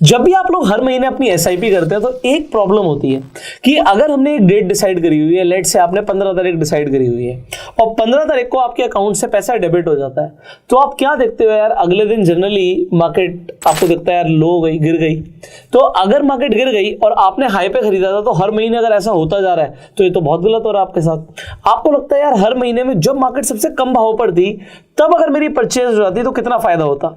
जब भी आप लोग हर महीने अपनी एसआईपी करते हैं तो एक प्रॉब्लम होती है कि अगर हमने एक डेट डिसाइड करी हुई है, लेट से आपने 15 तारीख डिसाइड करी हुई है और 15 तारीख को आपके अकाउंट से पैसा डेबिट हो जाता है, तो आप क्या देखते हो यार, अगले दिन जनरली मार्केट आपको दिखता है यार लो गई, गिर गई। तो अगर मार्केट गिर गई और आपने हाई पे खरीदा था, तो हर महीने अगर ऐसा होता जा रहा है तो ये तो बहुत गलत हो रहा है आपके साथ। आपको लगता है यार हर महीने में जब मार्केट सबसे कम भाव पर थी तब अगर मेरी परचेज हो जाती तो कितना फायदा होता।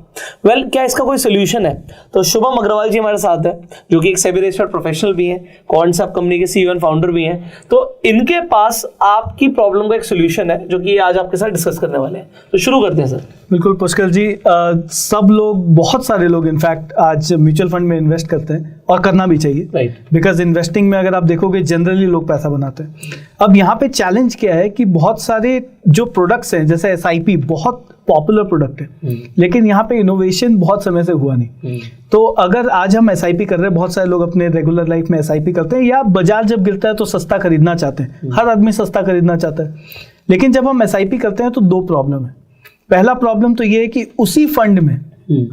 वेल, क्या इसका कोई सोल्यूशन है? तो शुभम अग्रवाल जी हमारे साथ है, जो कि एक सेबी रजिस्टर्ड प्रोफेशनल भी हैं, कॉन्सेप्ट कंपनी के सीईओ एंड फाउंडर भी हैं। तो इनके पास आपकी प्रॉब्लम का एक सोल्यूशन है जो कि आज आपके साथ डिस्कस करने वाले हैं। तो शुरू करते हैं सर। बिल्कुल पुष्कर जी, सब लोग, बहुत सारे लोग इनफैक्ट आज म्यूचुअल फंड में इन्वेस्ट करते हैं और करना भी चाहिए, राइट? बिकॉज इन्वेस्टिंग में अगर आप देखोगे जनरली लोग पैसा बनाते हैं। अब यहाँ पे चैलेंज क्या है कि बहुत सारे जो प्रोडक्ट्स हैं, जैसे एसआईपी बहुत पॉपुलर प्रोडक्ट है, लेकिन यहाँ पे इनोवेशन बहुत समय से हुआ नहीं। तो अगर आज हम एसआईपी कर रहे हैं, बहुत सारे लोग अपने रेगुलर लाइफ में एसआईपी करते हैं, या बाजार जब गिरता है तो सस्ता खरीदना चाहते हैं, हर आदमी सस्ता खरीदना चाहता है। लेकिन जब हम एसआईपी करते हैं तो दो प्रॉब्लम है। पहला प्रॉब्लम तो ये है कि उसी फंड में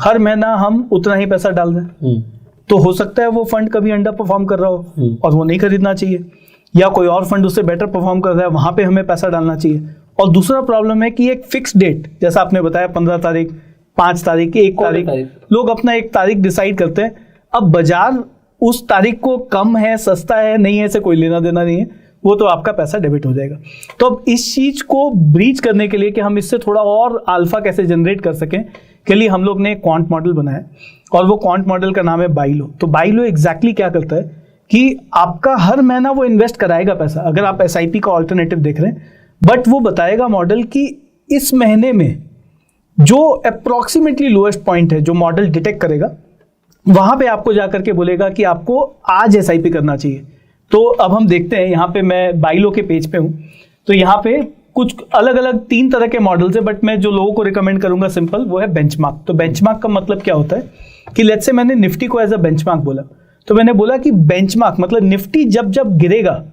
हर महीना हम उतना ही पैसा डाल दें, तो हो सकता है वो फंड कभी अंडर परफॉर्म कर रहा हो और वो नहीं खरीदना चाहिए, या कोई और फंड उससे बेटर परफॉर्म कर रहा है, वहां पे हमें पैसा डालना चाहिए। और दूसरा प्रॉब्लम है कि एक फिक्स डेट, जैसा आपने बताया 15 तारीख, 5 तारीख, 1 तारीख, लोग अपना एक तारीख डिसाइड करते हैं। अब बाजार उस तारीख को कम है, सस्ता है, नहीं है, से कोई लेना देना नहीं है, वो तो आपका पैसा डेबिट हो जाएगा। तो अब इस चीज को ब्रीच करने के लिए कि हम इससे थोड़ा और अल्फा कैसे जनरेट कर सकें, के लिए हम लोग ने एक क्वांट मॉडल बनाया, और वो क्वांट मॉडल का नाम है बाइलो। तो बाइलो एग्जैक्टली क्या करता है कि आपका हर महीना वो इन्वेस्ट कराएगा पैसा, अगर आप एसआईपी का ऑल्टरनेटिव देख रहे हैं, बट वो बताएगा मॉडल कि इस महीने में जो अप्रोक्सीमेटली लोएस्ट पॉइंट है, जो मॉडल डिटेक्ट करेगा, वहां पे आपको जाकर के बोलेगा कि आपको आज एसआईपी करना चाहिए। तो अब हम देखते हैं, यहाँ पे मैं बाइलो के पेज पे हूँ, तो यहाँ पे कुछ अलग अलग 3 तरह के मॉडल्स है, बट मैं जो लोगों को रिकमेंड करूंगा सिंपल, वो है बेंचमार्क। तो बेंचमार्क का मतलब क्या होता है कि लेट्स से मैंने निफ्टी को एज अ बेंचमार्क बोला, तो मैंने बोला कि बेंचमार्क मतलब निफ्टी जब जब गिरेगा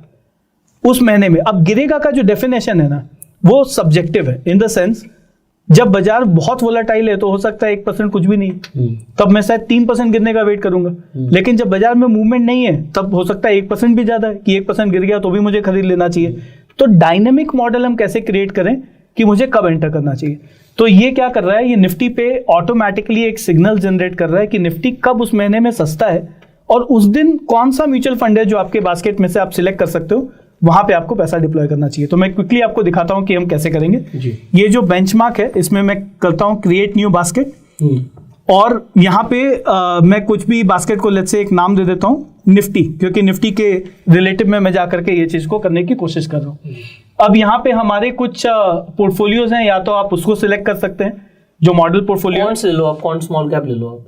उस महीने में। अब गिरेगा का जो डेफिनेशन है ना, वो सब्जेक्टिव है, इन द सेंस जब बाजार बहुत वोलेटाइल है तो हो सकता है 1% कुछ भी नहीं, तब मैं शायद 3% गिरने का वेट करूंगा। लेकिन जब बाजार में मूवमेंट नहीं है तब हो सकता है 1% भी ज्यादा है, कि 1% गिर गया तो भी मुझे खरीद लेना चाहिए। तो डायनेमिक मॉडल हम कैसे क्रिएट करें कि मुझे कब एंटर करना चाहिए। तो ये क्या कर रहा है, ये निफ्टी पे ऑटोमेटिकली एक सिग्नल जनरेट कर रहा है कि निफ्टी कब उस महीने में सस्ता है, और उस दिन कौन सा म्यूचुअल फंड है जो आपके बास्केट में से आप सिलेक्ट कर सकते हो, वहां पे आपको पैसा डिप्लॉय करना चाहिए। तो मैं क्विकली आपको दिखाता हूं कि हम कैसे करेंगे जी। ये जो बेंचमार्क है, इसमें मैं करता हूं क्रिएट न्यू बास्केट, और यहाँ पे मैं कुछ भी बास्केट को लेट्स से एक नाम दे देता हूं निफ्टी, क्योंकि निफ्टी के रिलेटिव में मैं जाकर के ये चीज को करने की कोशिश कर रहा हूँ। अब यहाँ पे हमारे कुछ पोर्टफोलियोज हैं, या तो आप उसको सिलेक्ट कर सकते हैं जो मॉडल पोर्टफोलियो। कौन से ले लो आप, कौन स्मॉल कैप ले लो आप,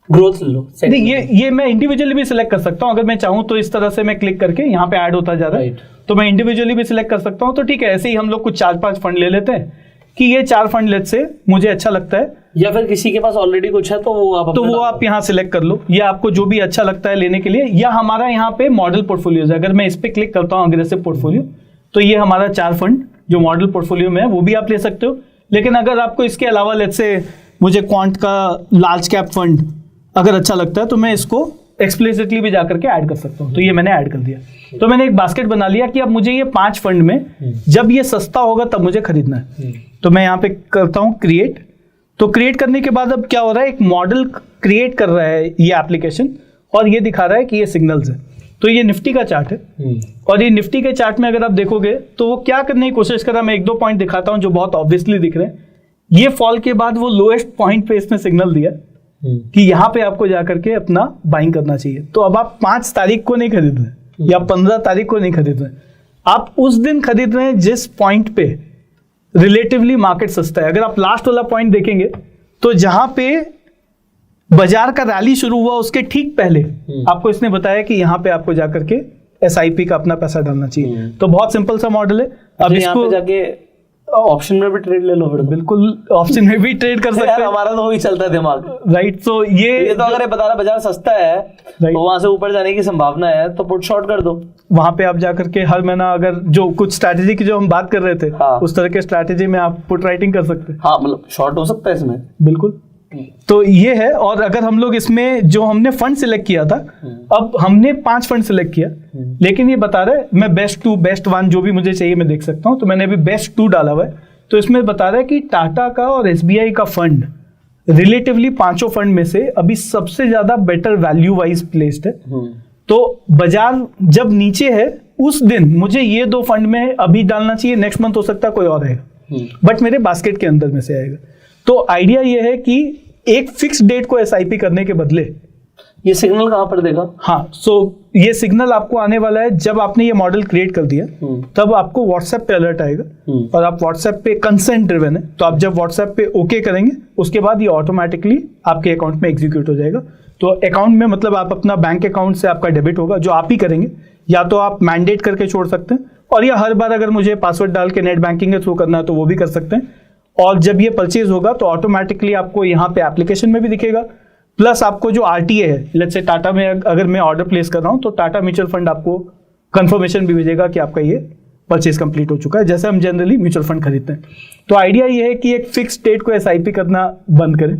ग्रोथ ले लो। नहीं, ये मैं इंडिविजुअली भी सिलेक्ट कर सकता हूं, अगर मैं चाहूं तो। इस तरह से मैं क्लिक करके यहाँ पे ऐड होता जा रहा है, तो मैं इंडिविजुअली भी सिलेक्ट कर सकता हूं। तो ठीक है, ऐसे ही हम लोग कुछ 4-5 फंड ले लेते हैं कि ये 4 फंड लेट से मुझे अच्छा लगता है, या फिर किसी के पास ऑलरेडी कुछ है तो वो आप यहाँ सिलेक्ट कर लो, या आपको जो भी अच्छा लगता है लेने के लिए। या हमारा यहाँ पे मॉडल पोर्टफोलियोज है, अगर मैं इस पे क्लिक करता हूँ अग्रेसिव पोर्टफोलियो, तो ये हमारा 4 फंड जो मॉडल पोर्टफोलियो में है वो भी आप ले सकते हो। लेकिन अगर आपको इसके अलावा लेट से मुझे क्वांट का लार्ज कैप फंड अगर अच्छा लगता है, तो मैं इसको एक्सप्लिसिटली भी जाकर के ऐड कर सकता हूँ। तो ये मैंने ऐड कर दिया, तो मैंने एक बास्केट बना लिया कि अब मुझे ये 5 फंड में जब ये सस्ता होगा तब मुझे खरीदना है। तो मैं यहाँ पे करता हूँ क्रिएट। तो क्रिएट करने के बाद अब क्या हो रहा है, एक मॉडल क्रिएट कर रहा है ये एप्लीकेशन, और ये दिखा रहा है कि ये सिग्नल्स है। तो ये निफ्टी का चार्ट है, और ये निफ्टी के चार्ट में अगर आप देखोगे तो वो क्या करने की कोशिश कर रहा है, मैं 1-2 पॉइंट दिखाता हूँ जो बहुत ऑब्वियसली दिख रहे हैं। ये फॉल के बाद वो लोएस्ट पॉइंट पे इसने सिग्नल दिया कि यहाँ पे आपको जाकर के अपना बाइंग करना चाहिए। तो अब आप 5 तारीख को नहीं खरीद रहे या 15 तारीख को नहीं खरीद रहे, आप उस दिन खरीद रहे हैं जिस पॉइंट पे रिलेटिवली मार्केट सस्ता है। अगर आप लास्ट वाला पॉइंट देखेंगे तो जहां पे बाजार का रैली शुरू हुआ उसके ठीक पहले आपको इसने बताया कि यहाँ पे आपको जाकर के एसआईपी का अपना पैसा डालना चाहिए। तो बहुत सिंपल सा मॉडल है। अब इसको जाके ऑप्शन में भी ट्रेड ले लो, फिर बिल्कुल ऑप्शन में भी ट्रेड कर सकते हैं। हमारा तो वही चलता है दिमाग, राइट। तो ये तो अगर बता रहा बाजार सस्ता है तो वहां से ऊपर जाने की संभावना है, तो पुट शॉर्ट कर दो। वहां पे आप जाकर के हर महीना अगर जो कुछ स्ट्रैटेजी की जो हम बात कर रहे थे, उस तरह के स्ट्रैटेजी में आप पुट राइटिंग कर सकते हैं। हाँ, मतलब शॉर्ट हो सकता है इसमें, बिल्कुल। तो ये है। और अगर हम लोग इसमें जो हमने फंड सिलेक्ट किया था, अब हमने 5 फंड सिलेक्ट किया, लेकिन ये बता रहा है मैं बेस्ट 2 बेस्ट 1 जो भी मुझे चाहिए मैं देख सकता हूँ। तो मैंने अभी बेस्ट 2 डाला हुआ है। तो इसमें बता रहा है कि टाटा का और एसबीआई का फंड रिलेटिवली 5 फंड में से अभी सबसे ज्यादा बेटर वैल्यू वाइज प्लेस्ड है। तो बाजार जब नीचे है उस दिन मुझे ये 2 फंड में अभी डालना चाहिए, नेक्स्ट मंथ हो सकता है कोई और आएगा, बट मेरे बास्केट के अंदर में से आएगा। तो आइडिया ये है कि एक फिक्स डेट को एसआईपी करने के बदले ये सिग्नल कहाँ पर देगा? हाँ, सो ये सिग्नल आपको आने वाला है जब आपने ये मॉडल क्रिएट कर दिया, तब आपको व्हाट्सएप पे अलर्ट आएगा। और आप व्हाट्सएप पे कंसेंट ड्रिवन है, तो आप जब व्हाट्सएप पे ओके करेंगे उसके बाद ये ऑटोमेटिकली आपके अकाउंट में एग्जीक्यूट हो जाएगा। तो अकाउंट में मतलब आप अपना बैंक अकाउंट से आपका डेबिट होगा, जो आप ही करेंगे, या तो आप मैंडेट करके छोड़ सकते हैं, और या हर बार अगर मुझे पासवर्ड डाल के नेट बैंकिंग के थ्रू करना है तो वो भी कर सकते हैं। और जब ये परचेज होगा तो ऑटोमेटिकली आपको यहाँ पे एप्लीकेशन में भी दिखेगा, प्लस आपको जो आरटीए है, लेट्स से टाटा में अगर मैं ऑर्डर प्लेस कर रहा हूँ तो टाटा म्यूचुअल फंड आपको कंफर्मेशन भी भेजेगा कि आपका ये परचेज कंप्लीट हो चुका है, जैसे हम जनरली म्यूचुअल फंड खरीदते हैं। तो आइडिया ये है कि एक फिक्स डेट को एसआईपी करना बंद करें,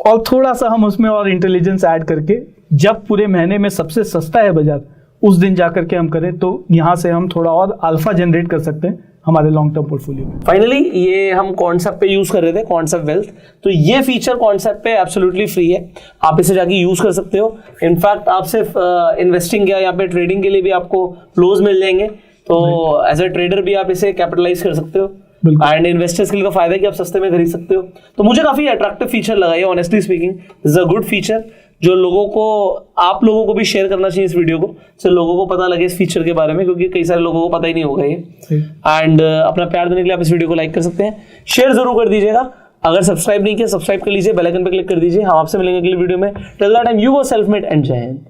और थोड़ा सा हम उसमें और इंटेलिजेंस ऐड करके जब पूरे महीने में सबसे सस्ता है बाजार उस दिन जाकर के हम करें, तो यहाँ से हम थोड़ा और अल्फा जनरेट कर सकते हैं हमारे लॉन्ग टर्म पोर्टफोलियो में। फाइनली ये हम कॉन्सेप्ट पे यूज कर रहे थे, कॉन्सेप्ट वेल्थ। तो ये फीचर कॉन्सेप्ट पे एब्सोल्युटली फ्री है, आप इसे जाके यूज कर सकते हो। इनफैक्ट आप सिर्फ इन्वेस्टिंग या यहाँ पे ट्रेडिंग के लिए भी आपको फ्लोज मिल जाएंगे, तो एज अ ट्रेडर भी आप इसे कैपिटलाइज कर सकते हो। एंड इन्वेस्टर्स के लिए तो फायदा है कि आप सस्ते में खरीद सकते हो। तो मुझे काफी अट्रैक्टिव फीचर लगा ये, honestly speaking is a good feature, जो लोगों को, आप लोगों को भी शेयर करना चाहिए इस वीडियो को, तो लोगों को पता लगे इस फीचर के बारे में, क्योंकि कई सारे लोगों को पता ही नहीं होगा ये। एंड अपना प्यार देने के लिए आप इस वीडियो को लाइक कर सकते हैं, शेयर जरूर कर दीजिएगा। अगर सब्सक्राइब नहीं किया सब्सक्राइब कर लीजिए, बेल आइकन पे क्लिक कर दीजिए। हम आपसे मिलेंगे अगली वीडियो में। Till that time you go self made and जय हिंद।